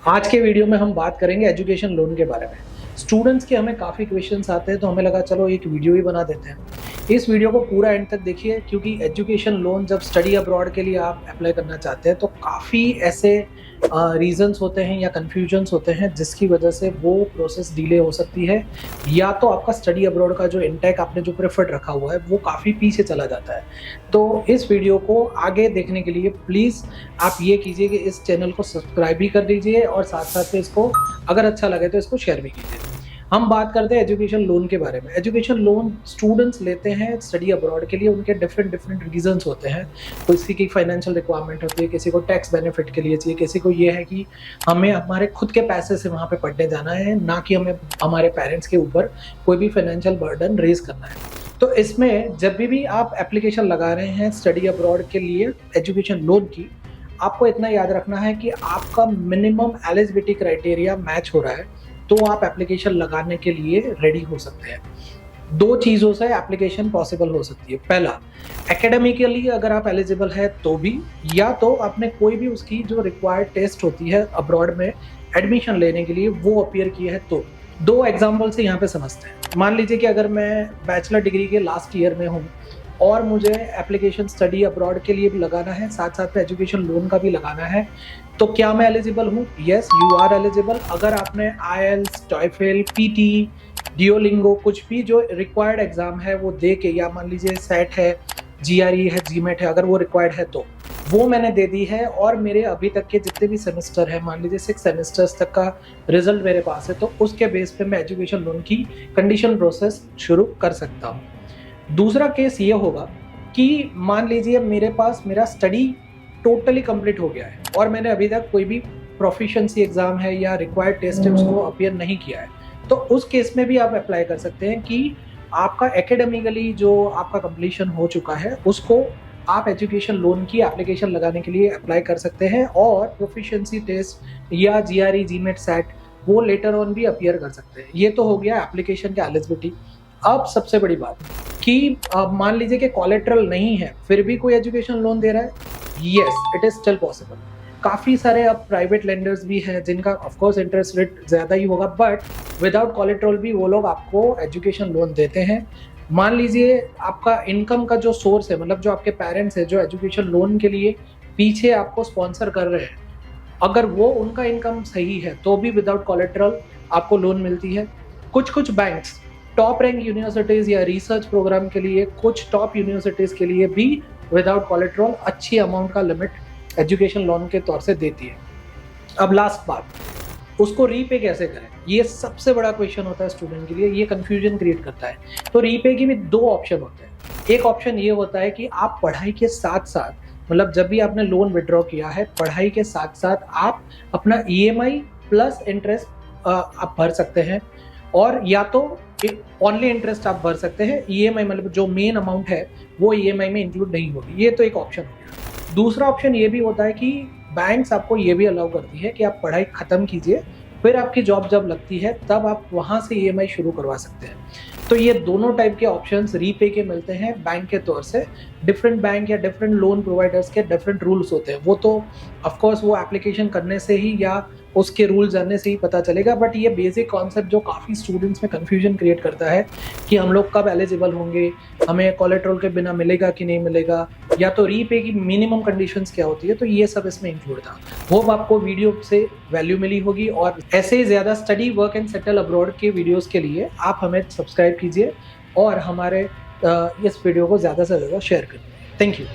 आज के वीडियो में हम बात करेंगे एजुकेशन लोन के बारे में। स्टूडेंट्स के हमें काफ़ी क्वेश्चंस आते हैं तो हमें लगा चलो एक वीडियो ही बना देते हैं। इस वीडियो को पूरा एंड तक देखिए क्योंकि एजुकेशन लोन जब स्टडी अब्रॉड के लिए आप अप्लाई करना चाहते हैं तो काफ़ी ऐसे रीजंस होते हैं या कन्फ्यूजन्स होते हैं जिसकी वजह से वो प्रोसेस डिले हो सकती है, या तो आपका स्टडी अब्रॉड का जो इंटेक आपने जो प्रेफर्ड रखा हुआ है वो काफ़ी पीछे चला जाता है। तो इस वीडियो को आगे देखने के लिए प्लीज़ आप ये कीजिए कि इस चैनल को सब्सक्राइब भी कर दीजिए और साथ साथ में इसको अगर अच्छा लगे तो इसको शेयर भी कीजिए। हम बात करते हैं एजुकेशन लोन के बारे में। एजुकेशन लोन स्टूडेंट्स लेते हैं स्टडी अब्रॉड के लिए, उनके डिफरेंट रीजंस होते हैं। किसी की फाइनेंशियल रिक्वायरमेंट होती है, किसी को टैक्स बेनिफिट के लिए चाहिए, किसी को ये है कि हमें हमारे खुद के पैसे से वहाँ पे पढ़ने जाना है, ना कि हमें हमारे पेरेंट्स के ऊपर कोई भी फाइनेंशियल बर्डन रेज करना है। तो इसमें जब भी आप एप्लीकेशन लगा रहे हैं स्टडी अब्रॉड के लिए एजुकेशन लोन की, आपको इतना याद रखना है कि आपका मिनिमम एलिजिबिलिटी क्राइटेरिया मैच हो रहा है तो आप एप्लीकेशन लगाने के लिए रेडी हो सकते हैं। दो चीज़ों से एप्लीकेशन पॉसिबल हो सकती है। पहला, एकेडमिकली अगर आप एलिजिबल है तो भी, या तो आपने कोई भी उसकी जो रिक्वायर्ड टेस्ट होती है अब्रॉड में एडमिशन लेने के लिए वो अपीयर किया है तो। दो एग्जाम्पल से यहाँ पे समझते हैं। मान लीजिए कि अगर मैं बैचलर डिग्री के लास्ट ईयर में हूँ और मुझे एप्लीकेशन स्टडी अब्रॉड के लिए भी लगाना है, साथ साथ में एजुकेशन लोन का भी लगाना है, तो क्या मैं एलिजिबल हूँ? Yes, you are eligible. अगर आपने आईएलटीएस, टॉयफेल, पीटी, डियोलिंगो कुछ भी जो रिक्वायर्ड एग्जाम है वो दे के, या मान लीजिए सेट है, जीआरई है, जीमेट है, अगर वो रिक्वायर्ड है तो वो मैंने दे दी है और मेरे अभी तक के जितने भी सेमेस्टर है, मान लीजिए 6 सेमेस्टर्स तक का रिजल्ट मेरे पास है, तो उसके बेस पे मैं एजुकेशन लोन की कंडीशन प्रोसेस शुरू कर सकता हूँ। दूसरा केस ये होगा कि मान लीजिए मेरे पास मेरा स्टडी टोटली कंप्लीट हो गया है और मैंने अभी तक कोई भी प्रोफिशिएंसी एग्जाम है या रिक्वायर्ड टेस्ट है उसको अपीयर नहीं किया है, तो उस केस में भी आप अप्लाई कर सकते हैं कि आपका एकेडमिकली जो आपका कंप्लीशन हो चुका है उसको आप एजुकेशन लोन की एप्लीकेशन लगाने के लिए अप्लाई कर सकते हैं और प्रोफिशिएंसी टेस्ट या जीआरई, जीमेट, सेट वो लेटर ऑन भी अपीयर कर सकते हैं। ये तो हो गया एप्लीकेशन का एलिजिबिलिटी। अब सबसे बड़ी बात कि मान लीजिए कि कोलेटरल नहीं है फिर भी कोई एजुकेशन लोन दे रहा है, yes, it is still possible. काफ़ी सारे अब प्राइवेट लेंडर्स भी हैं जिनका ऑफकोर्स इंटरेस्ट रेट ज़्यादा ही होगा, बट विदाउट कोलेटरल भी वो लोग आपको एजुकेशन लोन देते हैं। मान लीजिए आपका इनकम का जो सोर्स है, मतलब जो आपके पेरेंट्स है जो एजुकेशन लोन के लिए पीछे आपको स्पॉन्सर कर रहे हैं, अगर वो उनका इनकम सही है तो भी विदाउट कोलेटरल आपको लोन मिलती है। कुछ बैंक्स टॉप रैंक यूनिवर्सिटीज़ या रिसर्च प्रोग्राम के लिए, कुछ टॉप यूनिवर्सिटीज़ के लिए भी विदाउट कोलेटरल अच्छी अमाउंट का लिमिट एजुकेशन लोन के तौर से देती है। अब लास्ट बात, उसको रीपे कैसे करें, ये सबसे बड़ा क्वेश्चन होता है स्टूडेंट के लिए, ये कंफ्यूजन क्रिएट करता है। तो रीपे की भी दो ऑप्शन होते हैं। एक ऑप्शन ये होता है कि आप पढ़ाई के साथ साथ, मतलब जब भी आपने लोन विड्रॉ किया है पढ़ाई के साथ साथ आप अपना ईएमआई प्लस इंटरेस्ट आप भर सकते हैं, और या तो ओनली इंटरेस्ट आप भर सकते हैं, ईएमआई मतलब जो मेन अमाउंट है वो ईएमआई में इंक्लूड नहीं होगी। ये तो एक ऑप्शन हो गया। दूसरा ऑप्शन ये भी होता है कि बैंक्स आपको ये भी अलाउ करती है कि आप पढ़ाई ख़त्म कीजिए, फिर आपकी जॉब जब लगती है तब आप वहाँ से ईएमआई शुरू करवा सकते हैं। तो ये दोनों टाइप के ऑप्शंस रीपे के मिलते हैं बैंक के तौर से। डिफरेंट बैंक या डिफरेंट लोन प्रोवाइडर्स के डिफरेंट रूल्स होते हैं, वो तो ऑफकोर्स वो एप्लीकेशन करने से ही या उसके रूल जानने से ही पता चलेगा, बट ये बेसिक कॉन्सेप्ट जो काफ़ी स्टूडेंट्स में कन्फ्यूजन क्रिएट करता है कि हम लोग कब एलिजिबल होंगे, हमें कोलेटरल के बिना मिलेगा कि नहीं मिलेगा, या तो रीपे की मिनिमम कंडीशंस क्या होती है, तो ये सब इसमें इंक्लूड था। होप आपको वीडियो से वैल्यू मिली होगी, और ऐसे ही ज़्यादा study work and settle abroad के वीडियोज़ के लिए आप हमें सब्सक्राइब कीजिए और हमारे इस वीडियो को ज़्यादा से ज़्यादा शेयर करिए। Thank you.